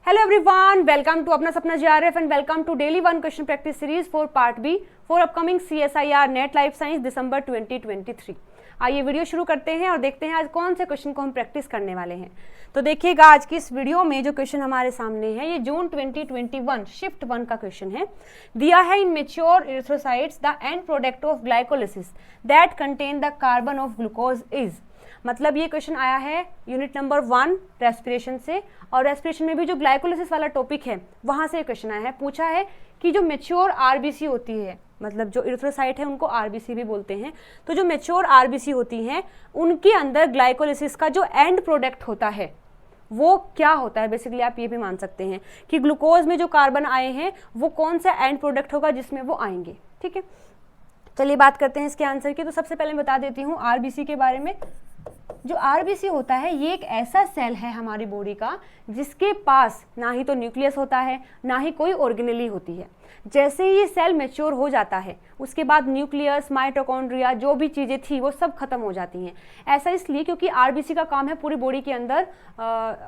Hello everyone, welcome to Apna Sapna JRF and welcome to daily one question practice series for part B for upcoming CSIR NET life science December 2023। आइए video शुरू करते हैं और देखते हैं आज कौन से क्वेश्चन को हम प्रैक्टिस करने वाले हैं। तो देखिएगा आज की इस वीडियो में जो क्वेश्चन हमारे सामने है ये जून 2021 शिफ्ट 1 का क्वेश्चन है। दिया है इन mature erythrocytes the end product of glycolysis that contain the carbon of glucose is. मतलब ये क्वेश्चन आया है यूनिट नंबर 1 रेस्पिरेशन से, और रेस्पिरेशन में भी जो ग्लाइकोलिसिस वाला टॉपिक है वहां से क्वेश्चन आया है। पूछा है कि जो मेच्योर आरबीसी होती है, मतलब जो इरिथ्रोसाइट है उनको आरबीसी भी बोलते हैं, तो जो मेच्योर आरबीसी होती हैं उनके अंदर ग्लाइकोलिसिस का जो एंड प्रोडक्ट होता है वो क्या होता है। बेसिकली आप ये भी मान सकते हैं कि ग्लूकोज में जो कार्बन आए हैं वो कौन सा एंड प्रोडक्ट होगा जिसमें वो आएंगे। ठीक है, चलिए बात करते हैं इसके आंसर की। तो सबसे पहले मैं बता देती हूँ आरबीसी के बारे में। जो आरबीसी होता है ये एक ऐसा सेल है हमारी बॉडी का जिसके पास ना ही तो न्यूक्लियस होता है ना ही कोई ऑर्गेनेली होती है। जैसे ही ये सेल मैच्योर हो जाता है उसके बाद न्यूक्लियस, माइटोकॉन्ड्रिया, जो भी चीज़ें थी वो सब खत्म हो जाती हैं। ऐसा इसलिए क्योंकि आरबीसी का काम है पूरी बॉडी के अंदर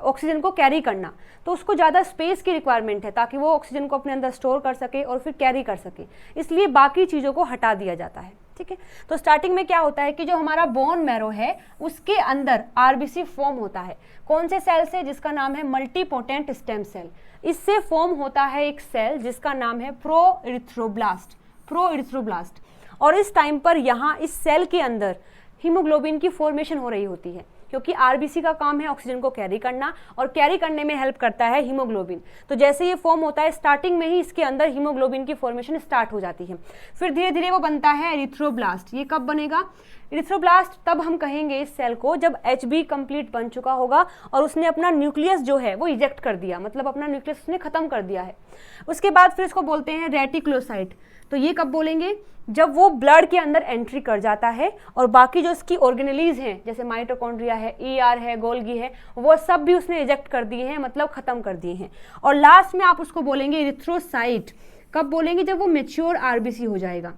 ऑक्सीजन को कैरी करना, तो उसको ज़्यादा स्पेस की रिक्वायरमेंट है ताकि वो ऑक्सीजन को अपने अंदर स्टोर कर सके और फिर कैरी कर सके, इसलिए बाकी चीज़ों को हटा दिया जाता है। ठीक है, तो स्टार्टिंग में क्या होता है कि जो हमारा बोन मैरो है उसके अंदर आरबीसी फॉर्म होता है। कौन से सेल से? जिसका नाम है मल्टीपोटेंट स्टेम सेल। इससे फॉर्म होता है एक सेल जिसका नाम है प्रोइरिथ्रोब्लास्ट। और इस टाइम पर यहाँ इस सेल के अंदर हीमोग्लोबिन की फॉर्मेशन हो रही होती है, क्योंकि आरबीसी का काम है ऑक्सीजन को कैरी करना और कैरी करने में हेल्प करता है हीमोग्लोबिन। तो जैसे ये फॉर्म होता है स्टार्टिंग में ही इसके अंदर हीमोग्लोबिन की फॉर्मेशन स्टार्ट हो जाती है, फिर धीरे धीरे वो बनता है एरिथ्रोब्लास्ट। ये कब बनेगा? एरिथ्रोब्लास्ट तब हम कहेंगे इस सेल को जब एचबी कंप्लीट बन चुका होगा और उसने अपना न्यूक्लियस जो है वो इजेक्ट कर दिया, मतलब अपना न्यूक्लियस उसने खत्म कर दिया है। उसके बाद फिर इसको बोलते हैं रेटिकुलोसाइट। तो ये कब बोलेंगे? जब वो ब्लड के अंदर एंट्री कर जाता है और बाकी जो इसकी ऑर्गेनेलीज हैं जैसे माइटोकॉन्ड्रिया है, ईआर है, गोल्गी है, वो सब भी उसने इजेक्ट कर दिए हैं, मतलब खत्म कर दिए हैं। और लास्ट में आप उसको बोलेंगे इरिथ्रोसाइट। कब बोलेंगे? जब वो मेच्योर आरबीसी हो जाएगा,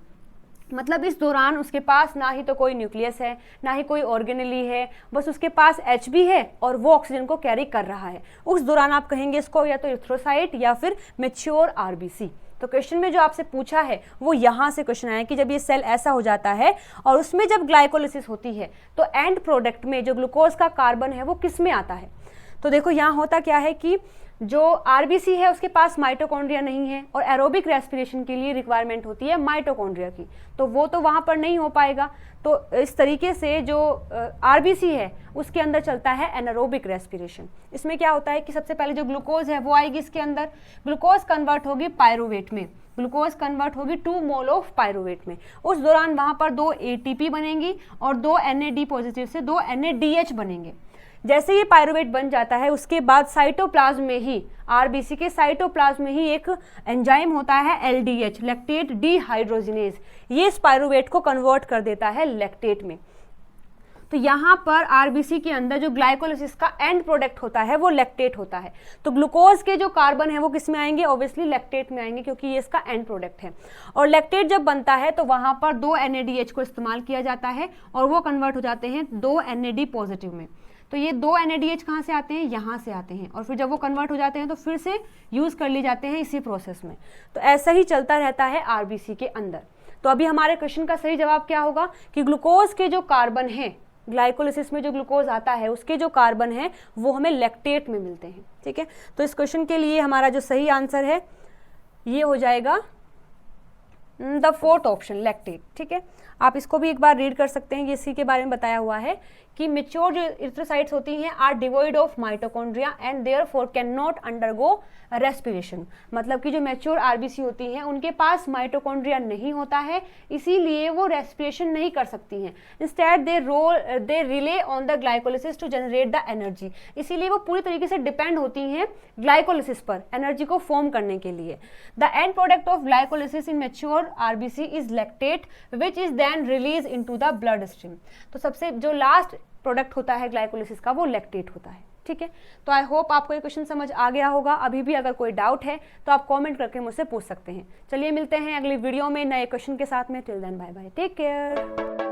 मतलब इस दौरान उसके पास ना ही तो कोई न्यूक्लियस है ना ही कोई ऑर्गेनेली है, बस उसके पास एचबी है और वो ऑक्सीजन को कैरी कर रहा है। उस दौरान आप कहेंगे इसको या तो इरिथ्रोसाइट या फिर मेच्योर आरबीसी। तो क्वेश्चन में जो आपसे पूछा है वो यहाँ से क्वेश्चन आया कि जब ये सेल ऐसा हो जाता है और उसमें जब ग्लाइकोलिसिस होती है तो एंड प्रोडक्ट में जो ग्लूकोज का कार्बन है वो किस में आता है। तो देखो यहाँ होता क्या है कि जो आरबीसी है उसके पास माइटोकॉन्ड्रिया नहीं है और एरोबिक रेस्पिरेशन के लिए रिक्वायरमेंट होती है माइटोकॉन्ड्रिया की, तो वो तो वहाँ पर नहीं हो पाएगा। तो इस तरीके से जो आरबीसी है उसके अंदर चलता है एनारोबिक रेस्पिरेशन। इसमें क्या होता है कि सबसे पहले जो ग्लूकोज है वो आएगी इसके अंदर, ग्लूकोज कन्वर्ट होगी पायरुवेट में, ग्लूकोज कन्वर्ट होगी 2 मोल ऑफ पायरुवेट में। उस दौरान वहाँ पर 2 एटीपी बनेंगी और 2 NAD पॉजिटिव से 2 NADH बनेंगे। जैसे ये पायरुवेट बन जाता है उसके बाद साइटोप्लाज्म में ही, आरबीसी के साइटोप्लाज्म में ही एक एंजाइम होता है LDH, लैक्टेट डिहाइड्रोजिनेज। ये इस पायरुवेट को कन्वर्ट कर देता है लैक्टेट में। तो यहाँ पर आरबीसी के अंदर जो ग्लाइकोलिसिस का एंड प्रोडक्ट होता है वो लैक्टेट होता है। तो ग्लूकोज के जो कार्बन है वो किस में आएंगे? ऑब्वियसली लैक्टेट में आएंगे, क्योंकि ये इसका एंड प्रोडक्ट है। और लैक्टेट जब बनता है तो वहाँ पर 2 NADH को इस्तेमाल किया जाता है और वो कन्वर्ट हो जाते हैं 2 NAD पॉजिटिव में। तो ये 2 NADH कहाँ से आते हैं? यहाँ से आते हैं, और फिर जब वो कन्वर्ट हो जाते हैं तो फिर से यूज़ कर लिए जाते हैं इसी प्रोसेस में। तो ऐसा ही चलता रहता है आरबीसी के अंदर। तो अभी हमारे क्वेश्चन का सही जवाब क्या होगा कि ग्लूकोज के जो कार्बन हैं, ग्लाइकोलिसिस में जो ग्लूकोज आता है उसके जो कार्बन है वो हमें लैक्टेट में मिलते हैं। ठीक है, तो इस क्वेश्चन के लिए हमारा जो सही आंसर है ये हो जाएगा द 4th ऑप्शन, लैक्टेट। ठीक है, आप इसको भी एक बार रीड कर सकते हैं, ये इसी के बारे में बताया हुआ है कि मेच्योर जो इरिथ्रोसाइट्स होती हैं are devoid of mitochondria and therefore can not undergo respiration. मतलब कि जो मैच्योर आरबीसी होती हैं उनके पास माइटोकॉन्ड्रिया नहीं होता है, इसीलिए वो रेस्पिरेशन नहीं कर सकती हैं। Instead they rely on the glycolysis to generate the energy. इसीलिए वो पूरी तरीके से डिपेंड होती हैं ग्लाइकोलिसिस पर एनर्जी को फॉर्म करने के लिए। The end product of glycolysis in mature RBC is lactate which is then release into the blood stream. तो सबसे जो लास्ट प्रोडक्ट होता है ग्लाइकोलिसिस का वो लैक्टेट होता है। ठीक है, तो आई होप आपको ये क्वेश्चन समझ आ गया होगा। अभी भी अगर कोई डाउट है तो आप कमेंट करके मुझसे पूछ सकते हैं। चलिए मिलते हैं अगली वीडियो में नए क्वेश्चन के साथ में। Till then bye bye, take care.